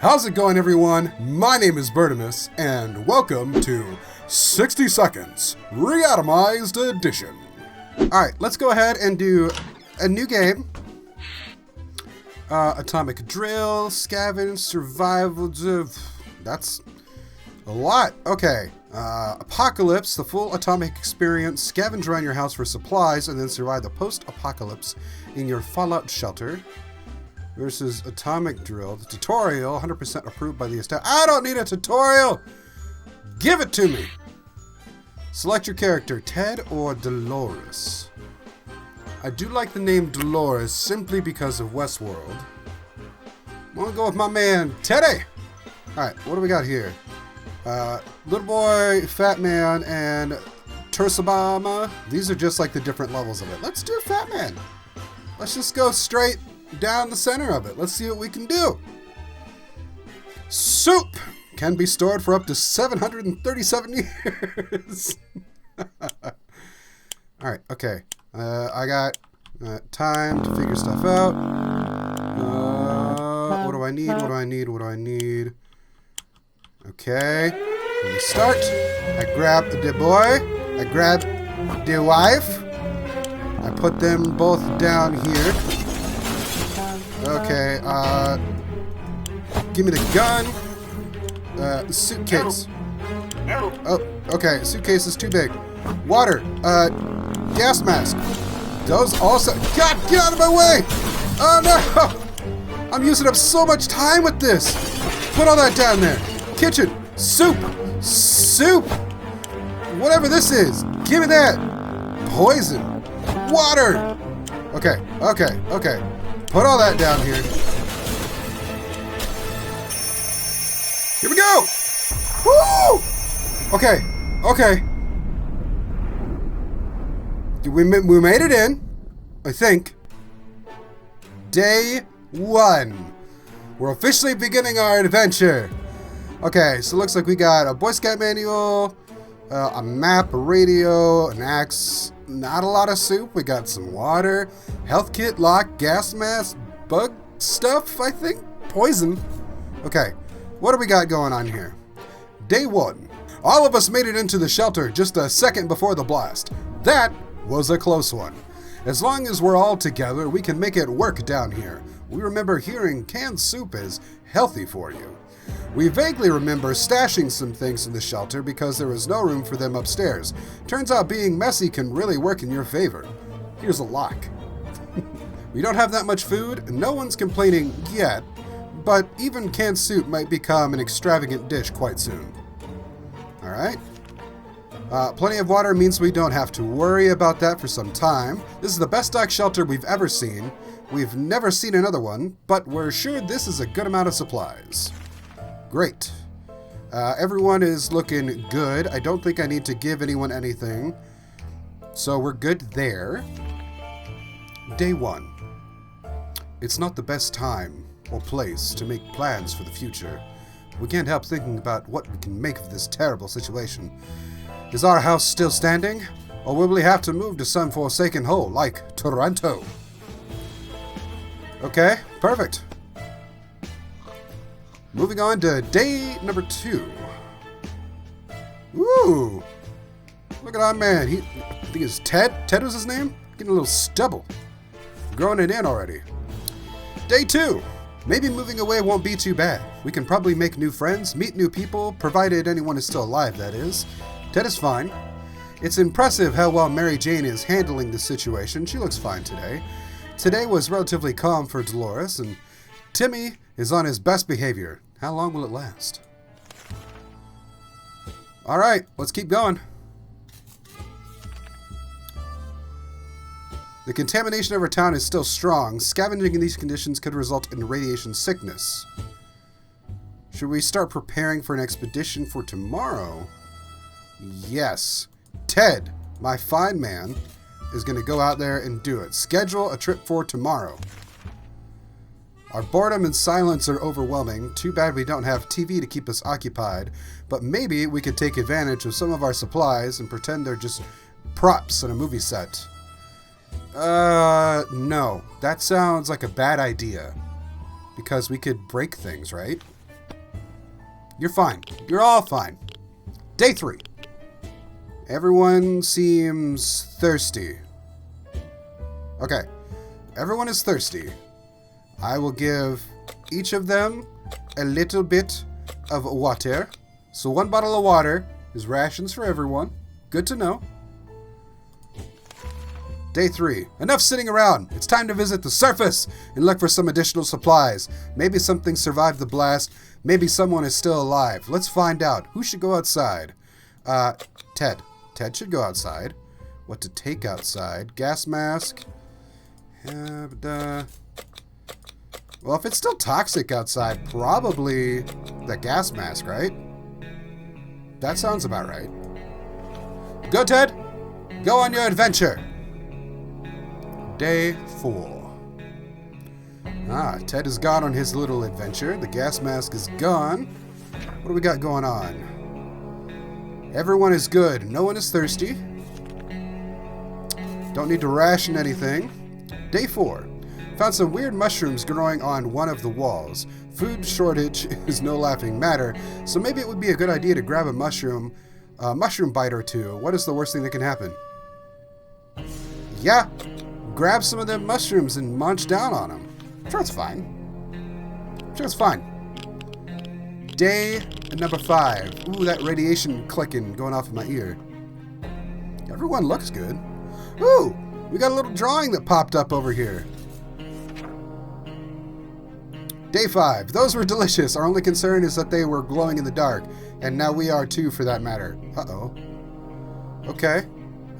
How's it going, everyone? My name is Bertimus, and welcome to 60 Seconds Reatomized Edition. Alright, let's go ahead and do a new game. Atomic drill, scavenged, survival, that's a lot. Okay, apocalypse, the full atomic experience, scavenge around your house for supplies, and then survive the post-apocalypse in your fallout shelter. Versus atomic drill, the tutorial, 100% approved by the I don't need a tutorial! Give it to me! Select your character, Ted or Dolores. I do like the name Dolores simply because of Westworld. I'm gonna go with my man, Teddy! Alright, what do we got here? Little boy, fat man, and Tursabama. These are just like the different levels of it. Let's do fat man. Let's just go straight down the center of it. Let's see what we can do. Soup can be stored for up to 737 years. Alright, okay. I got time to figure stuff out. What do I need? What do I need? What do I need? Okay. Let me start. I grab the boy. I grab the wife. I put them both down here. Okay, give me the gun. Suitcase. Oh, okay, suitcase is too big. Water. Gas mask. Those also. God, get out of my way! Oh no! I'm using up so much time with this. Put all that down there. Kitchen. Soup. Soup. Whatever this is. Give me that. Poison. Water. Okay, okay, okay. Put all that down here. Here we go! Woo! Okay, okay. We made it in, I think. Day 1. We're officially beginning our adventure. Okay, so it looks like we got a Boy Scout manual, a map, a radio, an axe. Not a lot of soup. We got some water, health kit, lock, gas mask, bug stuff, I think. Poison. Okay, what do we got going on here? Day 1. All of us made it into the shelter just a second before the blast. That was a close one. As long as we're all together, we can make it work down here. We remember hearing canned soup is healthy for you. We vaguely remember stashing some things in the shelter because there was no room for them upstairs. Turns out being messy can really work in your favor. Here's a lock. We don't have that much food, and no one's complaining yet, but even canned soup might become an extravagant dish quite soon. Alright. Plenty of water means we don't have to worry about that for some time. This is the best stock shelter we've ever seen. We've never seen another one, but we're sure this is a good amount of supplies. Great. Everyone is looking good. I don't think I need to give anyone anything. So we're good there. Day 1. It's not the best time or place to make plans for the future. We can't help thinking about what we can make of this terrible situation. Is our house still standing? Or will we have to move to some forsaken hole like Toronto? Okay, perfect. Moving on to day number 2. Ooh! Look at our man. I think it's Ted. Ted was his name? Getting a little stubble. Growing it in already. Day 2. Maybe moving away won't be too bad. We can probably make new friends, meet new people, provided anyone is still alive, that is. Ted is fine. It's impressive how well Mary Jane is handling the situation. She looks fine today. Today was relatively calm for Dolores, and Timmy is on his best behavior. How long will it last? Alright, let's keep going. The contamination of our town is still strong. Scavenging in these conditions could result in radiation sickness. Should we start preparing for an expedition for tomorrow? Yes. Ted, my fine man, is going to go out there and do it. Schedule a trip for tomorrow. Our boredom and silence are overwhelming. Too bad we don't have TV to keep us occupied. But maybe we could take advantage of some of our supplies and pretend they're just props in a movie set. No. That sounds like a bad idea. Because we could break things, right? You're fine. You're all fine. Day 3. Everyone seems thirsty. Okay. Everyone is thirsty. I will give each of them a little bit of water. So 1 bottle of water is rations for everyone. Good to know. Day 3. Enough sitting around. It's time to visit the surface and look for some additional supplies. Maybe something survived the blast. Maybe someone is still alive. Let's find out. Who should go outside? Ted. Ted should go outside. What to take outside? Gas mask. Well, if it's still toxic outside, probably the gas mask, right? That sounds about right. Go, Ted. Go on your adventure. Day 4. Ted is gone on his little adventure. The gas mask is gone. What do we got going on? Everyone is good. No one is thirsty. Don't need to ration anything. Day 4. Found some weird mushrooms growing on one of the walls. Food shortage is no laughing matter, so maybe it would be a good idea to grab a mushroom bite or two. What is the worst thing that can happen? Yeah. Grab some of them mushrooms and munch down on them. I'm sure it's fine. I'm sure it's fine. Day number 5. Ooh, that radiation clicking going off in my ear. Everyone looks good. Ooh, we got a little drawing that popped up over here. Day 5. Those were delicious. Our only concern is that they were glowing in the dark. And now we are too, for that matter. Uh-oh. Okay.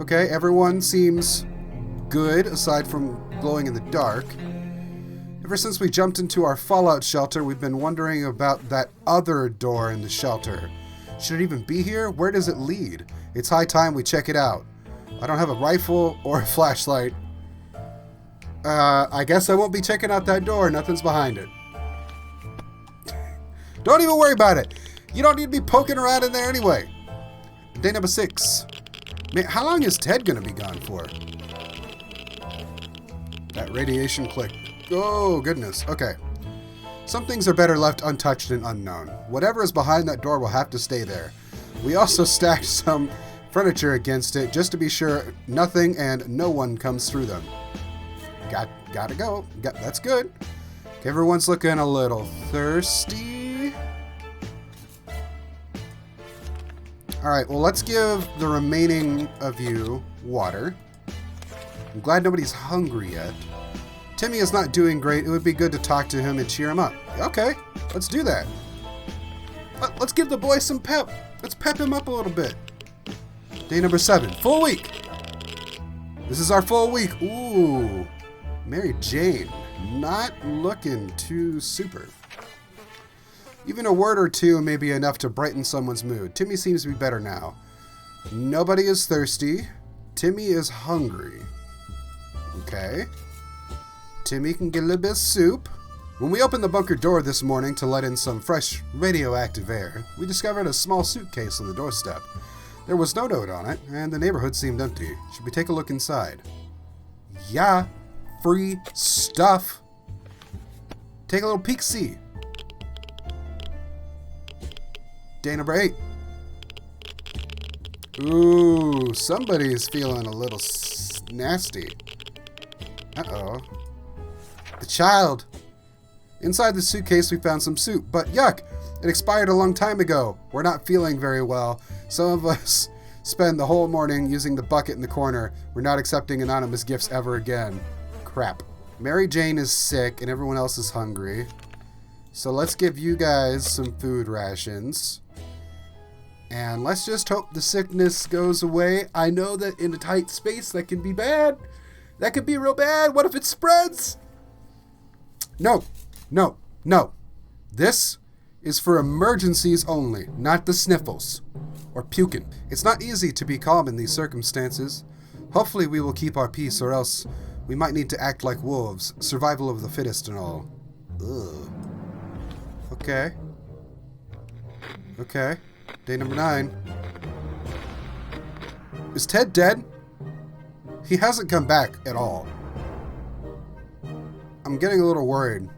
Okay, everyone seems good, aside from glowing in the dark. Ever since we jumped into our fallout shelter, we've been wondering about that other door in the shelter. Should it even be here? Where does it lead? It's high time we check it out. I don't have a rifle or a flashlight. I guess I won't be checking out that door. Nothing's behind it. Don't even worry about it. You don't need to be poking around in there anyway. Day number 6. Man, how long is Ted going to be gone for? That radiation click. Oh, goodness. Okay. Some things are better left untouched and unknown. Whatever is behind that door will have to stay there. We also stacked some furniture against it just to be sure nothing and no one comes through them. Gotta go. That's good. Okay, everyone's looking a little thirsty. Alright, well, let's give the remaining of you water. I'm glad nobody's hungry yet. Timmy is not doing great. It would be good to talk to him and cheer him up. Okay, let's do that. Let's give the boy some pep. Let's pep him up a little bit. Day number 7. Full week. This is our full week. Ooh. Mary Jane. Not looking too super. Even a word or two may be enough to brighten someone's mood. Timmy seems to be better now. Nobody is thirsty. Timmy is hungry. Okay. Timmy can get a little bit of soup. When we opened the bunker door this morning to let in some fresh radioactive air, we discovered a small suitcase on the doorstep. There was no note on it, and the neighborhood seemed empty. Should we take a look inside? Yeah. Free stuff. Take a little peek-see. Day number 8. Ooh, somebody's feeling a little nasty. Uh-oh. The child. Inside the suitcase we found some soup, but yuck! It expired a long time ago. We're not feeling very well. Some of us spend the whole morning using the bucket in the corner. We're not accepting anonymous gifts ever again. Crap. Mary Jane is sick and everyone else is hungry. So let's give you guys some food rations. And let's just hope the sickness goes away. I know that in a tight space that can be bad. That could be real bad. What if it spreads? No. No. No. This is for emergencies only, not the sniffles or puking. It's not easy to be calm in these circumstances. Hopefully we will keep our peace, or else we might need to act like wolves. Survival of the fittest and all. Ugh. Okay. Okay. Day number 9. Is Ted dead? He hasn't come back at all. I'm getting a little worried.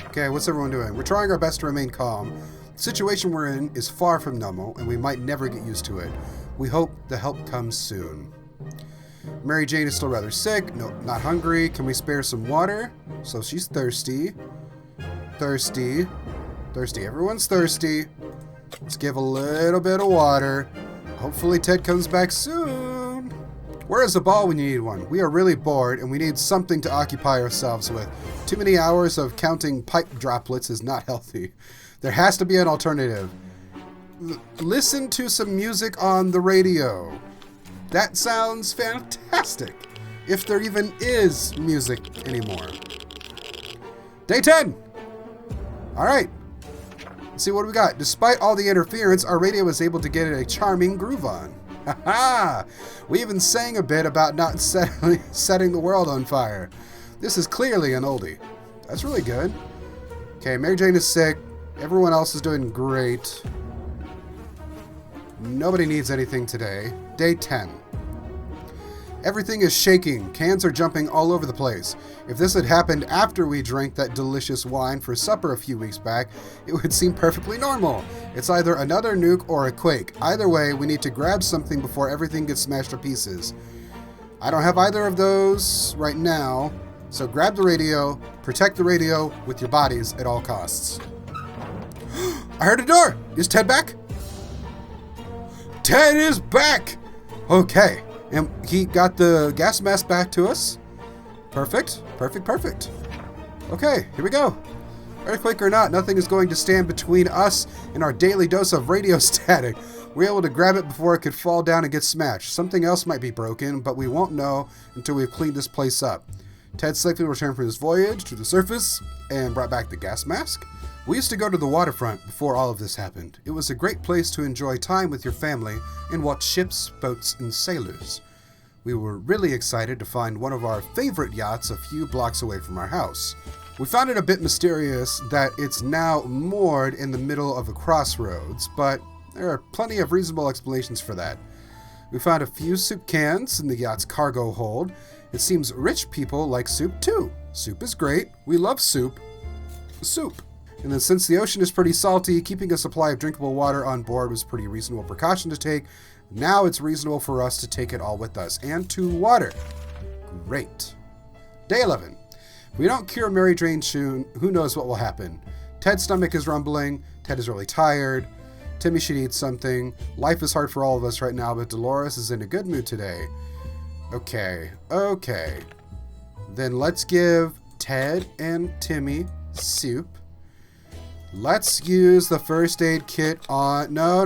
Okay, what's everyone doing? We're trying our best to remain calm. The situation we're in is far from normal, and we might never get used to it. We hope the help comes soon. Mary Jane is still rather sick. No, not hungry. Can we spare some water? So she's thirsty. Thirsty. Thirsty. Everyone's thirsty. Let's give a little bit of water. Hopefully Ted comes back soon. Where is the ball when you need one? We are really bored, and we need something to occupy ourselves with. Too many hours of counting pipe droplets is not healthy. There has to be an alternative. Listen to some music on the radio. That sounds fantastic. If there even is music anymore. Day 10. All right. Let's see what we got. Despite all the interference, our radio was able to get a charming groove on. Ha! We even sang a bit about not setting the world on fire. This is clearly an oldie. That's really good. Okay, Mary Jane is sick. Everyone else is doing great. Nobody needs anything today. Day 10. Everything is shaking. Cans are jumping all over the place. If this had happened after we drank that delicious wine for supper a few weeks back, it would seem perfectly normal. It's either another nuke or a quake. Either way, we need to grab something before everything gets smashed to pieces. I don't have either of those right now, so grab the radio, protect the radio with your bodies at all costs. I heard a door! Is Ted back? Ted is back! Okay. And he got the gas mask back to us. Perfect. Perfect, perfect. Okay, here we go. Earthquake or not, nothing is going to stand between us and our daily dose of radio static. We're able to grab it before it could fall down and get smashed. Something else might be broken, but we won't know until we've cleaned this place up. Ted safely returned from his voyage to the surface and brought back the gas mask. We used to go to the waterfront before all of this happened. It was a great place to enjoy time with your family and watch ships, boats, and sailors. We were really excited to find one of our favorite yachts a few blocks away from our house. We found it a bit mysterious that it's now moored in the middle of a crossroads, but there are plenty of reasonable explanations for that. We found a few soup cans in the yacht's cargo hold. It seems rich people like soup too. Soup is great. We love soup. Soup. And then since the ocean is pretty salty, keeping a supply of drinkable water on board was a pretty reasonable precaution to take. Now it's reasonable for us to take it all with us. And to water. Great. Day 11. If we don't cure Mary Jane soon, who knows what will happen. Ted's stomach is rumbling. Ted is really tired. Timmy should eat something. Life is hard for all of us right now, but Dolores is in a good mood today. Okay. Then let's give Ted and Timmy soup. Let's use the first aid kit on... No.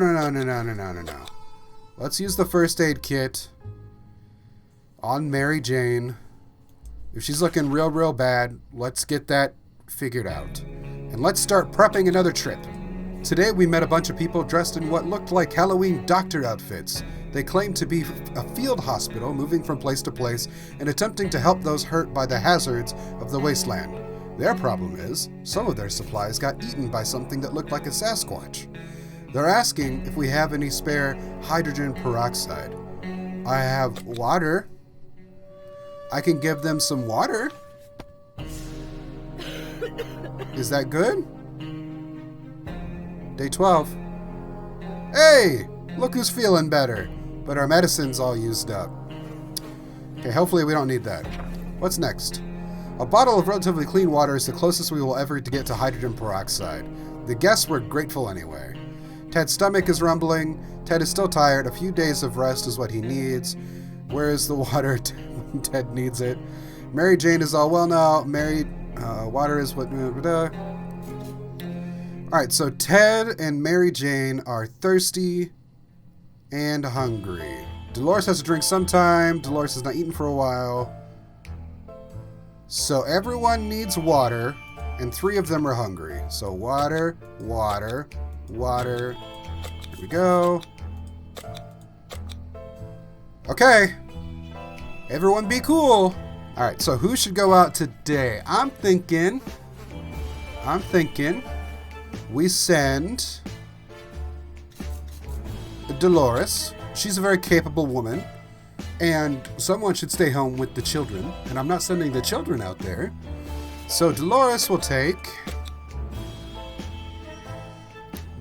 Let's use the first aid kit on Mary Jane. If she's looking real bad, let's get that figured out. And let's start prepping another trip. Today we met a bunch of people dressed in what looked like Halloween doctor outfits. They claimed to be a field hospital moving from place to place and attempting to help those hurt by the hazards of the wasteland. Their problem is, some of their supplies got eaten by something that looked like a Sasquatch. They're asking if we have any spare hydrogen peroxide. I have water. I can give them some water. Is that good? Day 12. Hey! Look who's feeling better. But our medicine's all used up. Okay, hopefully we don't need that. What's next? A bottle of relatively clean water is the closest we will ever to get to hydrogen peroxide. The guests were grateful anyway. Ted's stomach is rumbling. Ted is still tired. A few days of rest is what he needs. Where is the water? Ted needs it. Mary Jane is all well now. Water is what... Alright, so Ted and Mary Jane are thirsty and hungry. Dolores has to drink sometime. Dolores has not eaten for a while. So everyone needs water, and 3 of them are hungry. So water. Here we go. Okay. Everyone be cool. Alright, so who should go out today? I'm thinking we send Dolores. She's a very capable woman. And someone should stay home with the children. And I'm not sending the children out there. So Dolores will take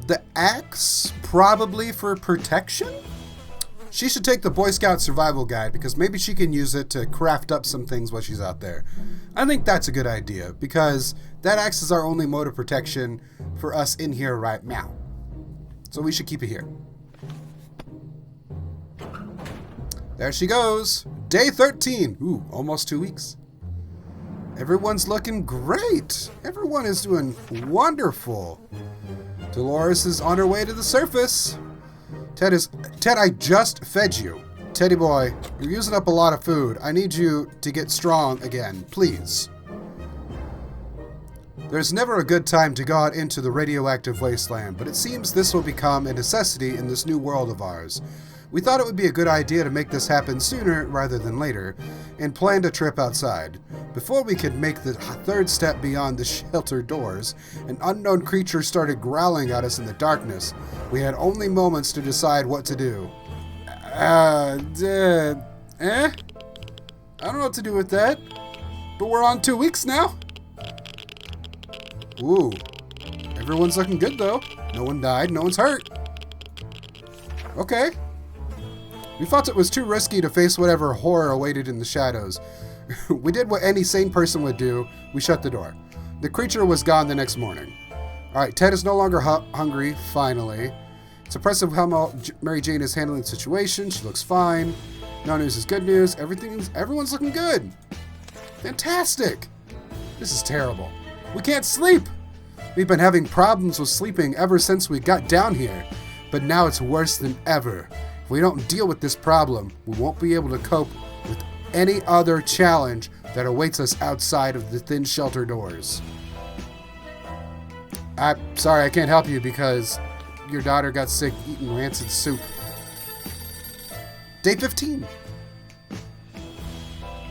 The axe, probably for protection? She should take the Boy Scout survival guide because maybe she can use it to craft up some things while she's out there. I think that's a good idea because that axe is our only mode of protection for us in here right now. So we should keep it here. There she goes. Day 13. Ooh, almost 2 weeks. Everyone's looking great. Everyone is doing wonderful. Dolores is on her way to the surface. Ted, I just fed you. Teddy boy, you're using up a lot of food. I need you to get strong again, please. There's never a good time to go out into the radioactive wasteland, but it seems this will become a necessity in this new world of ours. We thought it would be a good idea to make this happen sooner rather than later, and planned a trip outside. Before we could make the third step beyond the shelter doors, an unknown creature started growling at us in the darkness. We had only moments to decide what to do. I don't know what to do with that, but we're on 2 weeks now. Ooh, everyone's looking good though. No one died, no one's hurt. Okay. We felt it was too risky to face whatever horror awaited in the shadows. We did what any sane person would do. We shut the door. The creature was gone the next morning. Alright, Ted is no longer hungry, finally. It's impressive how Mary Jane is handling the situation. She looks fine. No news is good news. Everyone's looking good. Fantastic. This is terrible. We can't sleep. We've been having problems with sleeping ever since we got down here. But now it's worse than ever. If we don't deal with this problem, we won't be able to cope with any other challenge that awaits us outside of the thin shelter doors. I'm sorry, I can't help you because your daughter got sick eating rancid soup. Day 15.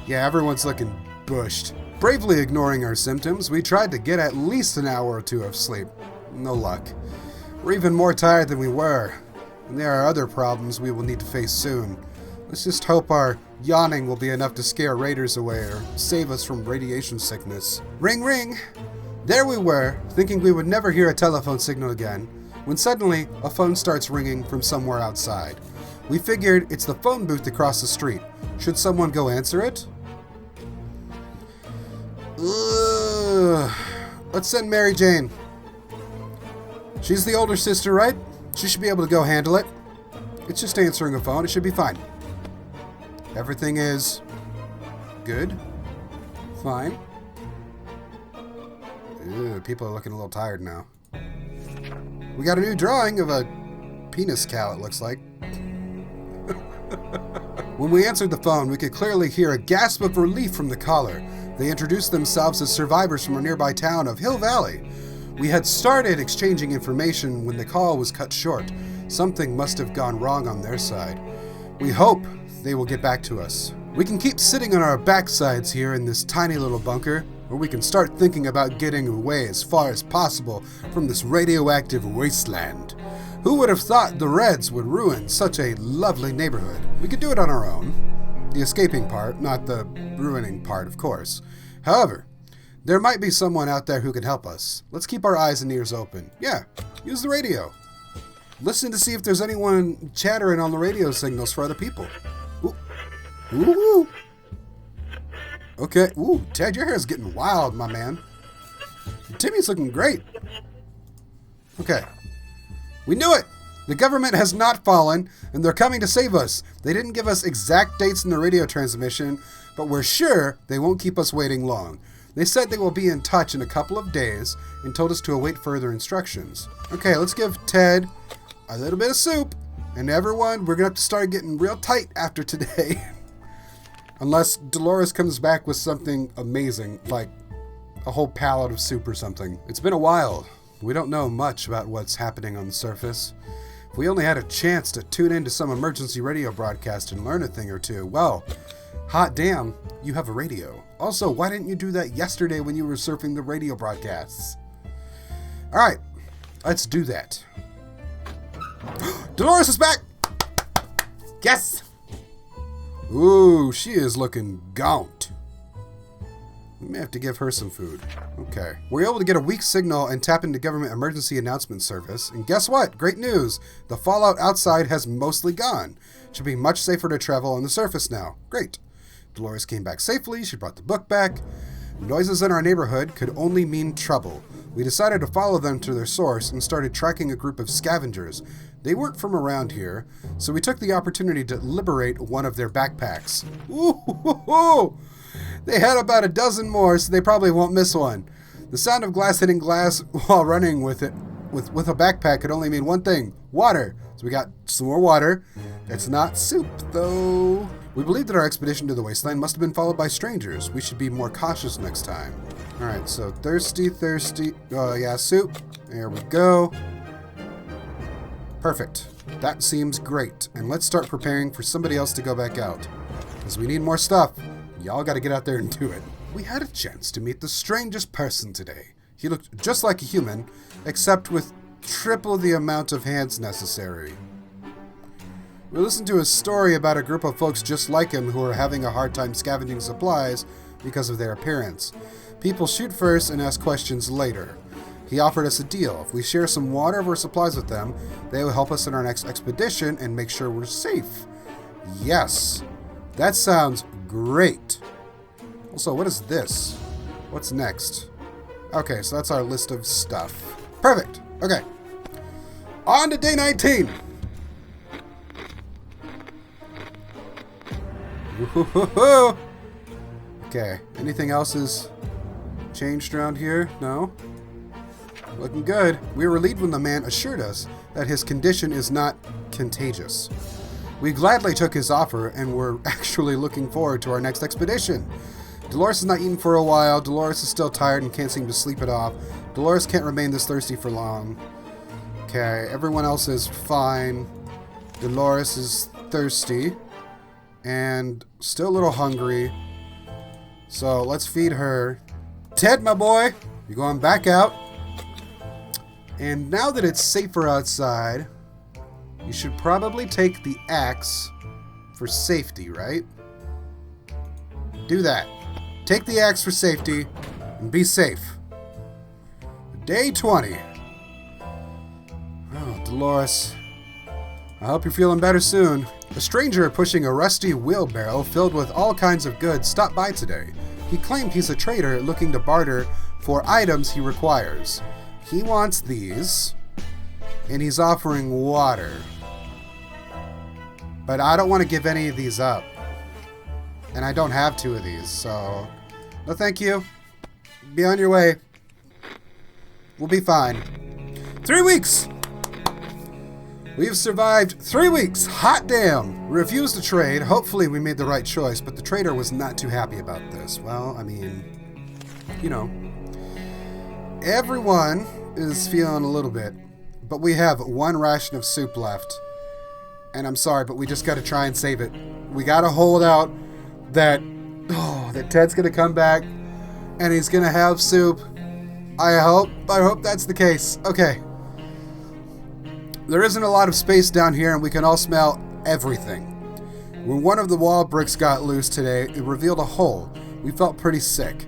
Yeah, everyone's looking bushed. Bravely ignoring our symptoms, we tried to get at least an hour or two of sleep. No luck. We're even more tired than we were. And there are other problems we will need to face soon. Let's just hope our yawning will be enough to scare raiders away or save us from radiation sickness. Ring, ring! There we were, thinking we would never hear a telephone signal again, when suddenly a phone starts ringing from somewhere outside. We figured it's the phone booth across the street. Should someone go answer it? Let's send Mary Jane. She's the older sister, right? She should be able to go handle it. It's just answering a phone. It should be fine. Everything is good. Fine. Ew, people are looking a little tired now. We got a new drawing of a penis cow, it looks like. When we answered the phone, we could clearly hear a gasp of relief from the caller. They introduced themselves as survivors from a nearby town of Hill Valley. We had started exchanging information when the call was cut short. Something must have gone wrong on their side. We hope they will get back to us. We can keep sitting on our backsides here in this tiny little bunker, or we can start thinking about getting away as far as possible from this radioactive wasteland. Who would have thought the Reds would ruin such a lovely neighborhood? We could do it on our own. The escaping part, not the ruining part, of course. However, there might be someone out there who can help us. Let's keep our eyes and ears open. Yeah, use the radio. Listen to see if there's anyone chattering on the radio signals for other people. Ooh. Ooh. Okay. Ooh, Ted, your hair's getting wild, my man. Timmy's looking great. Okay. We knew it! The government has not fallen, and they're coming to save us. They didn't give us exact dates in the radio transmission, but we're sure they won't keep us waiting long. They said they will be in touch in a couple of days and told us to await further instructions. Okay, let's give Ted a little bit of soup, and everyone, we're going to have to start getting real tight after today. Unless Dolores comes back with something amazing, like a whole pallet of soup or something. It's been a while. We don't know much about what's happening on the surface. If we only had a chance to tune into some emergency radio broadcast and learn a thing or two, well, hot damn, you have a radio. Also, why didn't you do that yesterday when you were surfing the radio broadcasts? Alright, let's do that. Dolores is back! Yes! Ooh, she is looking gaunt. We may have to give her some food. Okay. We're able to get a weak signal and tap into government emergency announcement service. And guess what? Great news. The fallout outside has mostly gone. It should be much safer to travel on the surface now. Great. Dolores came back safely. She brought the book back. Noises in our neighborhood could only mean trouble. We decided to follow them to their source and started tracking a group of scavengers. They weren't from around here, so we took the opportunity to liberate one of their backpacks. Ooh! They had about a dozen more, so they probably won't miss one. The sound of glass hitting glass while running with it with a backpack could only mean one thing: water. So we got some more water. It's not soup, though. We believe that our expedition to the wasteland must have been followed by strangers. We should be more cautious next time. Alright, so thirsty. Yeah, soup. There we go. Perfect. That seems great. And let's start preparing for somebody else to go back out. Because we need more stuff. Y'all gotta get out there and do it. We had a chance to meet the strangest person today. He looked just like a human, except with triple the amount of hands necessary. We listened to a story about a group of folks just like him who are having a hard time scavenging supplies because of their appearance. People shoot first and ask questions later. He offered us a deal. If we share some water or supplies with them, they will help us in our next expedition and make sure we're safe. Yes, that sounds great. Also, what is this? What's next? Okay, so that's our list of stuff. Perfect. Okay. On to day 19. Woo-hoo-hoo-hoo. Okay, anything else is changed around here? No? Looking good. We were relieved when the man assured us that his condition is not contagious. We gladly took his offer and were actually looking forward to our next expedition. Dolores has not eaten for a while. Dolores is still tired and can't seem to sleep it off. Dolores can't remain this thirsty for long. Okay, everyone else is fine. Dolores is thirsty and still a little hungry. So let's feed her. Ted, my boy, you're going back out. And now that it's safer outside, you should probably take the axe for safety, right? Do that. Take the axe for safety and be safe. Day 20. Oh, Dolores. I hope you're feeling better soon. A stranger pushing a rusty wheelbarrow filled with all kinds of goods stopped by today. He claimed he's a trader looking to barter for items he requires. He wants these, and he's offering water. But I don't want to give any of these up. And I don't have 2 of these, so no thank you. Be on your way. We'll be fine. 3 weeks! We've survived 3 weeks. Hot damn. We refused to trade. Hopefully we made the right choice, but the trader was not too happy about this. Well, I mean, you know. Everyone is feeling a little bit, but we have 1 ration of soup left. And I'm sorry, but we just got to try and save it. We got to hold out that Ted's going to come back and he's going to have soup. I hope that's the case. Okay. There isn't a lot of space down here and we can all smell everything. When one of the wall bricks got loose today, it revealed a hole. We felt pretty sick.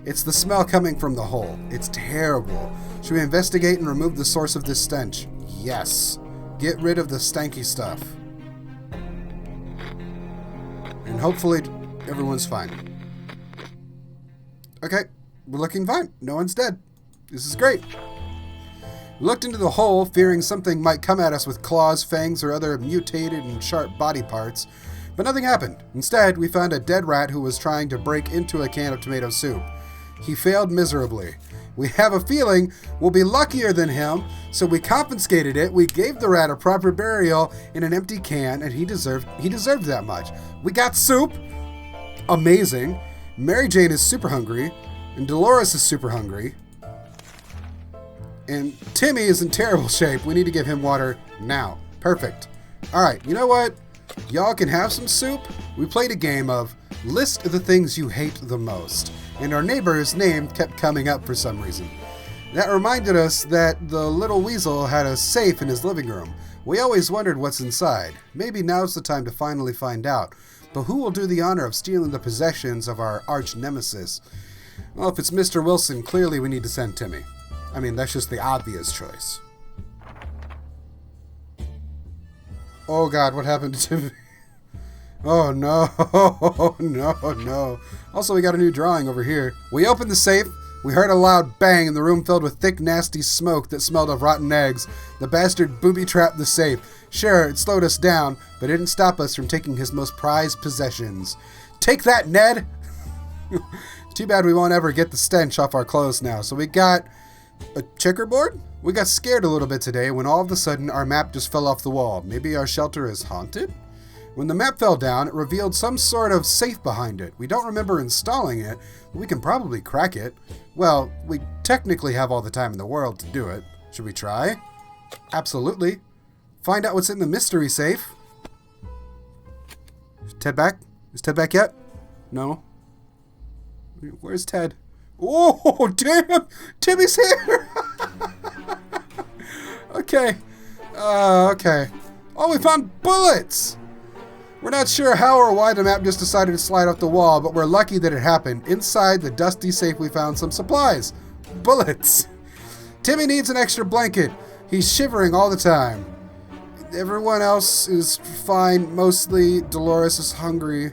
It's the smell coming from the hole. It's terrible. Should we investigate and remove the source of this stench? Yes. Get rid of the stanky stuff. And hopefully everyone's fine. Okay, we're looking fine. No one's dead. This is great. We looked into the hole, fearing something might come at us with claws, fangs, or other mutated and sharp body parts, but nothing happened. Instead, we found a dead rat who was trying to break into a can of tomato soup. He failed miserably. We have a feeling we'll be luckier than him, so we confiscated it. We gave the rat a proper burial in an empty can, and he deserved that much. We got soup. Amazing. Mary Jane is super hungry, and Dolores is super hungry. And Timmy is in terrible shape. We need to give him water now. Perfect. Alright, you know what? Y'all can have some soup. We played a game of list the things you hate the most. And our neighbor's name kept coming up for some reason. That reminded us that the little weasel had a safe in his living room. We always wondered what's inside. Maybe now's the time to finally find out. But who will do the honor of stealing the possessions of our arch nemesis? Well, if it's Mr. Wilson, clearly we need to send Timmy. I mean, that's just the obvious choice. Oh God, what happened to Timmy? Oh no, no. Also, we got a new drawing over here. We opened the safe. We heard a loud bang and the room filled with thick, nasty smoke that smelled of rotten eggs. The bastard booby-trapped the safe. Sure, it slowed us down, but it didn't stop us from taking his most prized possessions. Take that, Ned! Too bad we won't ever get the stench off our clothes now. So we got a checkerboard? We got scared a little bit today when all of a sudden our map just fell off the wall. Maybe our shelter is haunted? When the map fell down, it revealed some sort of safe behind it. We don't remember installing it, but we can probably crack it. Well, we technically have all the time in the world to do it. Should we try? Absolutely. Find out what's in the mystery safe. Is Ted back? Is Ted back yet? No. Where's Ted? Oh, damn! Timmy's here! Okay. Okay. Oh, we found bullets! We're not sure how or why the map just decided to slide off the wall, but we're lucky that it happened. Inside the dusty safe, we found some supplies. Bullets. Timmy needs an extra blanket. He's shivering all the time. Everyone else is fine. Mostly Dolores is hungry.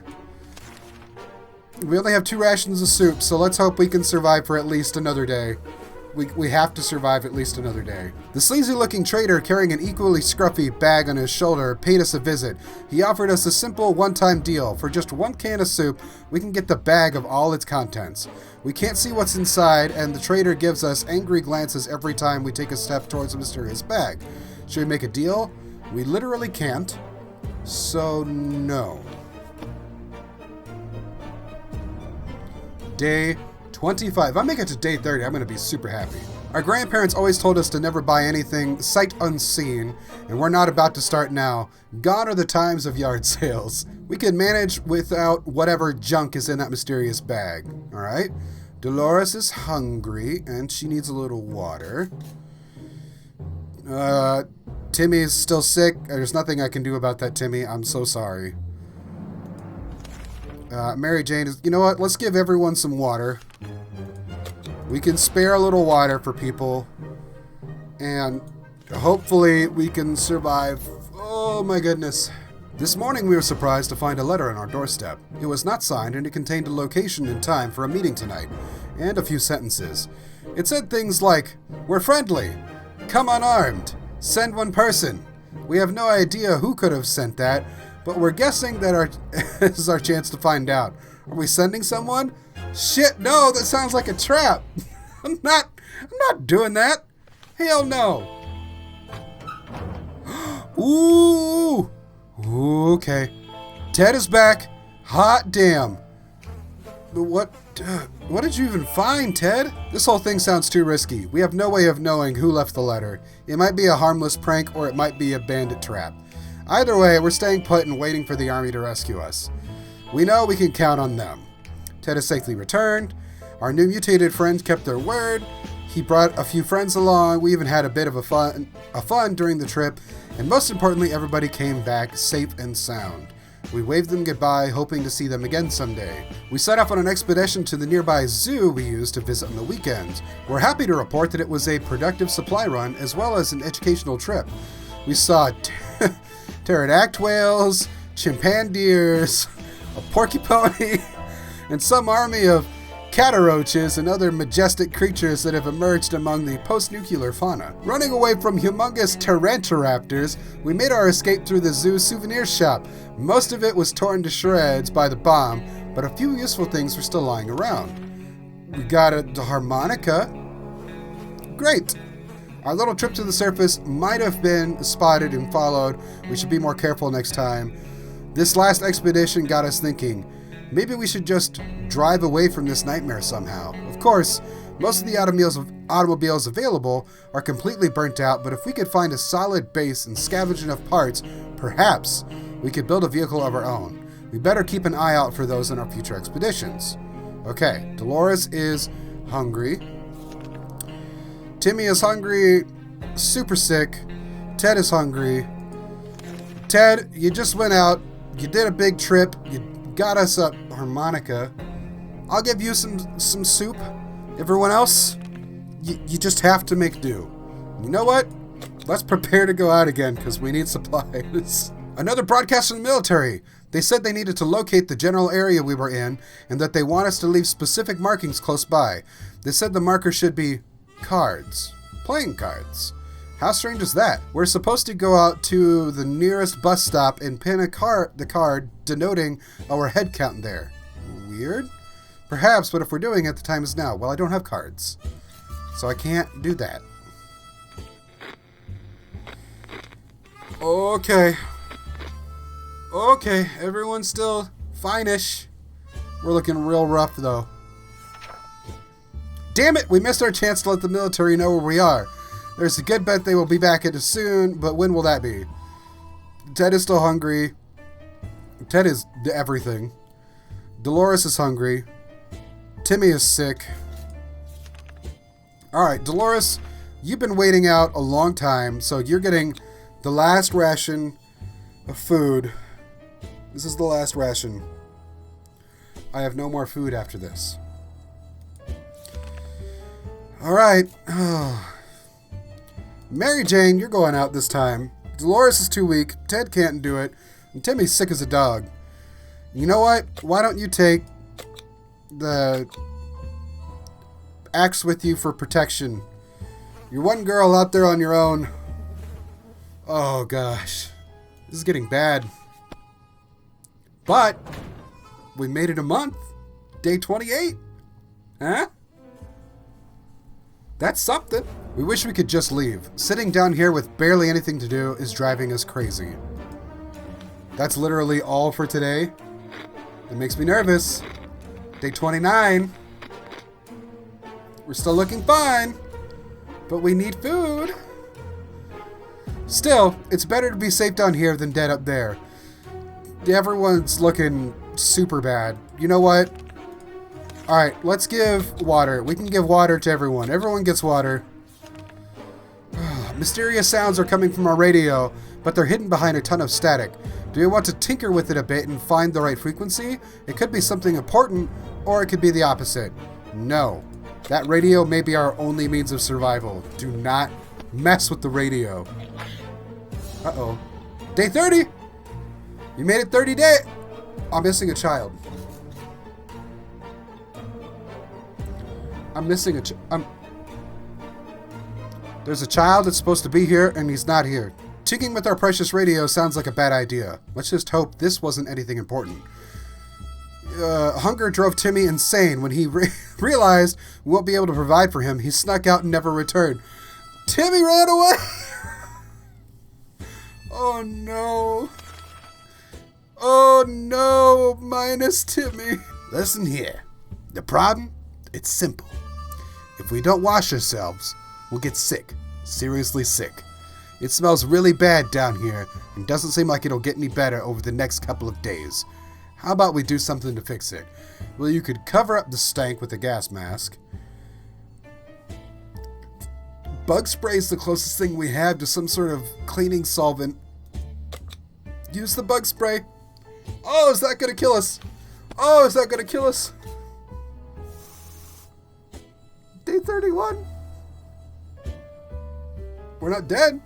We only have 2 rations of soup, so let's hope we can survive for at least another day. We have to survive at least another day. The sleazy-looking trader carrying an equally scruffy bag on his shoulder paid us a visit. He offered us a simple one-time deal. For just 1 can of soup, we can get the bag of all its contents. We can't see what's inside, and the trader gives us angry glances every time we take a step towards the mysterious bag. Should we make a deal? We literally can't. So, no. Day 25. If I make it to day 30, I'm going to be super happy. Our grandparents always told us to never buy anything sight unseen, and we're not about to start now. Gone are the times of yard sales. We can manage without whatever junk is in that mysterious bag. All right? Dolores is hungry, and she needs a little water. Timmy's still sick. There's nothing I can do about that, Timmy. I'm so sorry. Mary Jane is... You know what? Let's give everyone some water. We can spare a little water for people. And hopefully we can survive. Oh my goodness. This morning we were surprised to find a letter on our doorstep. It was not signed and it contained a location and time for a meeting tonight. And a few sentences. It said things like, "We're friendly. Come unarmed. Send 1 person." We have no idea who could have sent that, but we're guessing that this is our chance to find out. Are we sending someone? Shit, no, that sounds like a trap. I'm not doing that. Hell no. Ooh. Okay. Ted is back. Hot damn. What did you even find, Ted? This whole thing sounds too risky. We have no way of knowing who left the letter. It might be a harmless prank or it might be a bandit trap. Either way, we're staying put and waiting for the army to rescue us. We know we can count on them. Ted is safely returned. Our new mutated friends kept their word. He brought a few friends along. We even had a bit of a fun during the trip. And most importantly, everybody came back safe and sound. We waved them goodbye, hoping to see them again someday. We set off on an expedition to the nearby zoo we used to visit on the weekends. We're happy to report that it was a productive supply run as well as an educational trip. We saw pterodactyl whales, chimpandeers, a porcupine, and some army of cataroaches and other majestic creatures that have emerged among the post-nuclear fauna. Running away from humongous taranturaptors, we made our escape through the zoo souvenir shop. Most of it was torn to shreds by the bomb, but a few useful things were still lying around. We got a harmonica. Great! Our little trip to the surface might have been spotted and followed. We should be more careful next time. This last expedition got us thinking, maybe we should just drive away from this nightmare somehow. Of course, most of the automobiles available are completely burnt out, but if we could find a solid base and scavenge enough parts, perhaps we could build a vehicle of our own. We better keep an eye out for those in our future expeditions. Okay, Dolores is hungry. Timmy is hungry, super sick. Ted is hungry. Ted, you just went out. You did a big trip. You got us a harmonica. I'll give you some soup. Everyone else, you just have to make do. You know what? Let's prepare to go out again, because we need supplies. Another broadcast from the military. They said they needed to locate the general area we were in, and that they want us to leave specific markings close by. They said the marker should be cards. Playing cards. How strange is that? We're supposed to go out to the nearest bus stop and pin the card denoting our head count there. Weird? Perhaps, but if we're doing it, the time is now. Well, I don't have cards, so I can't do that. Okay. Okay, everyone's still fine-ish. We're looking real rough, though. Damn it, we missed our chance to let the military know where we are. There's a good bet they will be back at us soon, but when will that be? Ted is still hungry. Ted is everything. Dolores is hungry. Timmy is sick. Alright, Dolores, you've been waiting out a long time, so you're getting the last ration of food. This is the last ration. I have no more food after this. Alright. Mary Jane, you're going out this time. Dolores is too weak. Ted can't do it. And Timmy's sick as a dog. You know what? Why don't you take the axe with you for protection? You're one girl out there on your own. Oh gosh. This is getting bad. But we made it a month. Day 28. Huh? That's something. We wish we could just leave. Sitting down here with barely anything to do is driving us crazy. That's literally all for today. It makes me nervous. Day 29. We're still looking fine, but we need food. Still, it's better to be safe down here than dead up there. Everyone's looking super bad. You know what? Alright, let's give water. We can give water to everyone. Everyone gets water. Mysterious sounds are coming from our radio, but they're hidden behind a ton of static. Do you want to tinker with it a bit and find the right frequency? It could be something important, or it could be the opposite. No. That radio may be our only means of survival. Do not mess with the radio. Uh-oh. Day 30! You made it 30 days! I'm missing a child. I'm missing a There's a child that's supposed to be here, and he's not here. Tinkering with our precious radio sounds like a bad idea. Let's just hope this wasn't anything important. Hunger drove Timmy insane. When he realized we won't be able to provide for him, he snuck out and never returned. Timmy ran away! Oh no. Oh no, minus Timmy. Listen here. The problem? It's simple. If we don't wash ourselves, we'll get sick. Seriously sick. It smells really bad down here and doesn't seem like it'll get any better over the next couple of days. How about we do something to fix it? Well, you could cover up the stank with a gas mask. Bug spray is the closest thing we have to some sort of cleaning solvent. Use the bug spray. Oh, is that gonna kill us? Oh, is that gonna kill us? Day 31. We're not dead.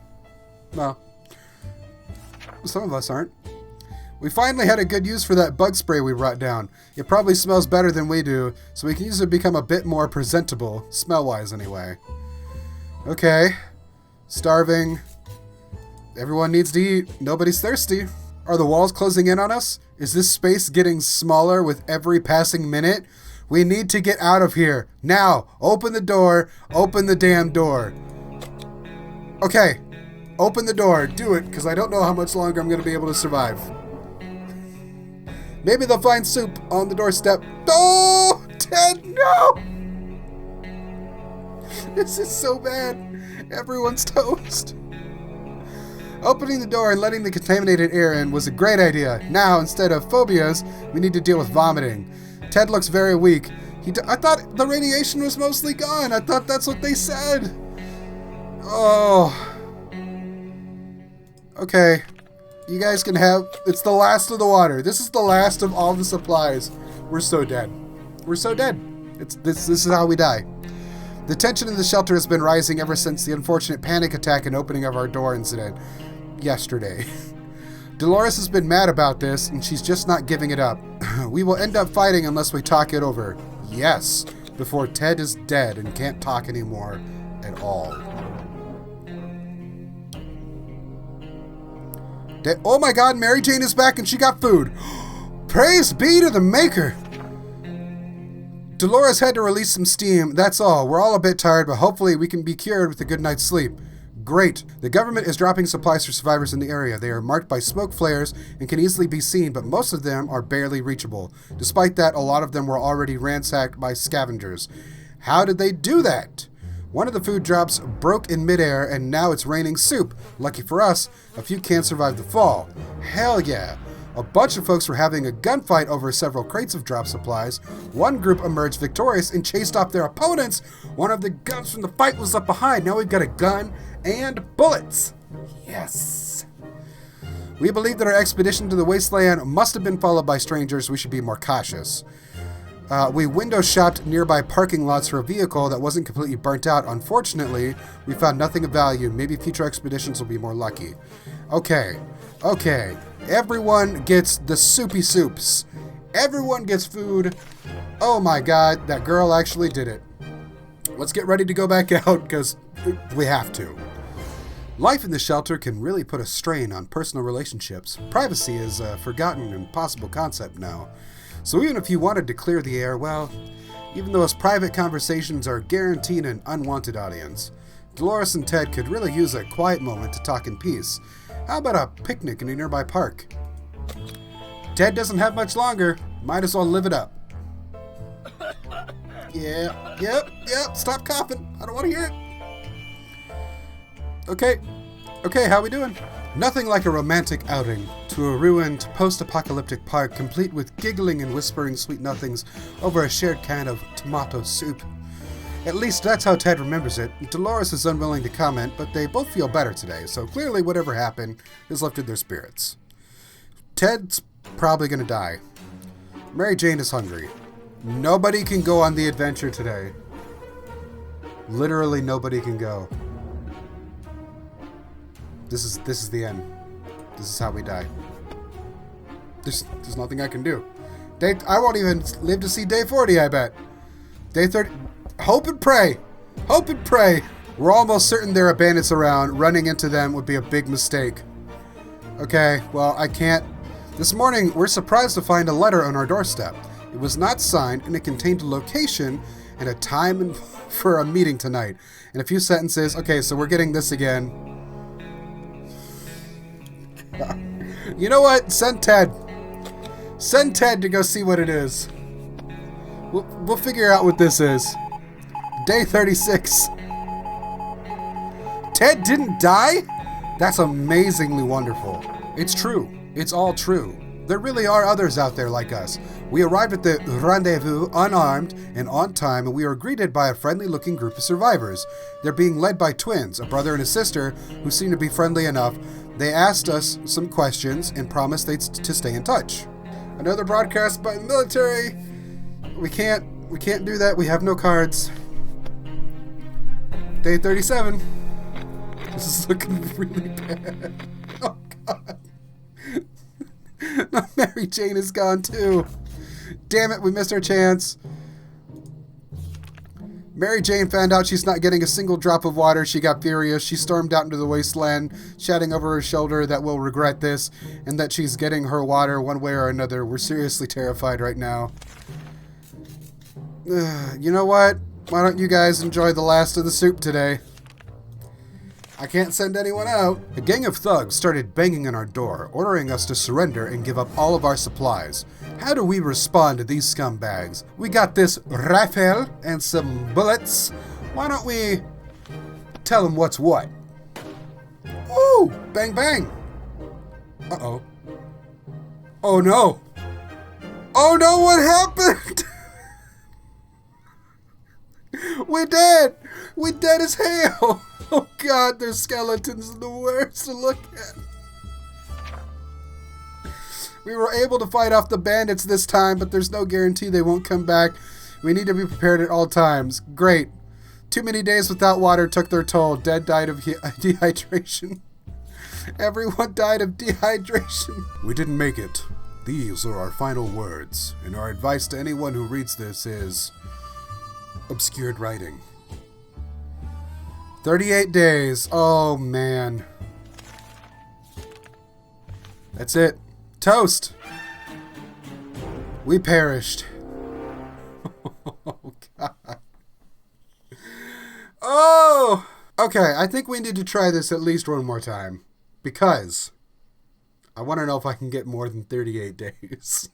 No. Some of us aren't. We finally had a good use for that bug spray we brought down. It probably smells better than we do, so we can use it to become a bit more presentable, smell-wise anyway. Okay. Starving. Everyone needs to eat. Nobody's thirsty. Are the walls closing in on us? Is this space getting smaller with every passing minute? We need to get out of here. Now! Open the door. Open the damn door. Okay. Open the door. Do it, because I don't know how much longer I'm going to be able to survive. Maybe they'll find soup on the doorstep. Oh! Ted, no! This is so bad. Everyone's toast. Opening the door and letting the contaminated air in was a great idea. Now, instead of phobias, we need to deal with vomiting. Ted looks very weak. I thought the radiation was mostly gone. I thought that's what they said. Oh. Okay. You guys can have... It's the last of the water. This is the last of all the supplies. We're so dead. We're so dead. This is how we die. The tension in the shelter has been rising ever since the unfortunate panic attack and opening of our door incident yesterday. Dolores has been mad about this, and she's just not giving it up. We will end up fighting unless we talk it over. Yes, before Ted is dead and can't talk anymore at all. Oh my God, Mary Jane is back and she got food. Praise be to the Maker. Dolores had to release some steam, that's all. We're all a bit tired, but hopefully we can be cured with a good night's sleep. Great. The government is dropping supplies for survivors in the area. They are marked by smoke flares and can easily be seen, but most of them are barely reachable. Despite that, a lot of them were already ransacked by scavengers. How did they do that? One of the food drops broke in midair, and now it's raining soup. Lucky for us, a few can't survive the fall. Hell yeah. A bunch of folks were having a gunfight over several crates of drop supplies. One group emerged victorious and chased off their opponents. One of the guns from the fight was left behind. Now we've got a gun and bullets. Yes. We believe that our expedition to the wasteland must have been followed by strangers. We should be more cautious. We window shopped nearby parking lots for a vehicle that wasn't completely burnt out. Unfortunately, we found nothing of value. Maybe future expeditions will be more lucky. Okay. Everyone gets the soupy soups. Everyone gets food. Oh my God, that girl actually did it. Let's get ready to go back out because we have to. Life in the shelter can really put a strain on personal relationships. Privacy is a forgotten and impossible concept now. So even if you wanted to clear the air, well, even those private conversations are guaranteed an unwanted audience. Dolores and Ted could really use a quiet moment to talk in peace. How about a picnic in a nearby park? Ted doesn't have much longer. Might as well live it up. Yeah, yep, stop coughing. I don't want to hear it. Okay, how we doing? Nothing like a romantic outing to a ruined post-apocalyptic park complete with giggling and whispering sweet nothings over a shared can of tomato soup. At least that's how Ted remembers it. Dolores is unwilling to comment, but they both feel better today, so clearly whatever happened has lifted their spirits. Ted's probably gonna die. Mary Jane is hungry. Nobody can go on the adventure today. Literally nobody can go. This is the end. This is how we die. There's nothing I can do. I won't even live to see day 40, I bet. Day 30. Hope and pray. Hope and pray. We're almost certain there are bandits around. Running into them would be a big mistake. Okay, well, I can't. This morning, we're surprised to find a letter on our doorstep. It was not signed, and it contained a location and a time for a meeting tonight. And a few sentences. Okay, so we're getting this again. You know what? Send Ted. Send Ted to go see what it is. We'll figure out what this is. Day 36. Ted didn't die? That's amazingly wonderful. It's true. It's all true. There really are others out there like us. We arrived at the rendezvous unarmed and on time, and we are greeted by a friendly-looking group of survivors. They're being led by twins, a brother and a sister, who seem to be friendly enough. They asked us some questions and promised to stay in touch. Another broadcast by the military. We can't do that. We have no cards. Day 37. This is looking really bad. Oh God. No, Mary Jane is gone too. Damn it, we missed our chance. Mary Jane found out she's not getting a single drop of water. She got furious. She stormed out into the wasteland, shouting over her shoulder that we'll regret this and that she's getting her water one way or another. We're seriously terrified right now. You know what? Why don't you guys enjoy the last of the soup today? I can't send anyone out. A gang of thugs started banging on our door, ordering us to surrender and give up all of our supplies. How do we respond to these scumbags? We got this rifle and some bullets. Why don't we tell them what's what? Woo! Bang, bang! Uh-oh. Oh, no. Oh, no, what happened? We're dead. We're dead as hell. Oh, God, their skeletons are the worst to look at. We were able to fight off the bandits this time, but there's no guarantee they won't come back. We need to be prepared at all times. Great. Too many days without water took their toll. Dead died of dehydration. Everyone died of dehydration. We didn't make it. These are our final words, and our advice to anyone who reads this is obscured writing. 38 days. Oh, man. That's it. Toast. We perished. Oh, God. Oh! Okay, I think we need to try this at least one more time. Because I want to know if I can get more than 38 days.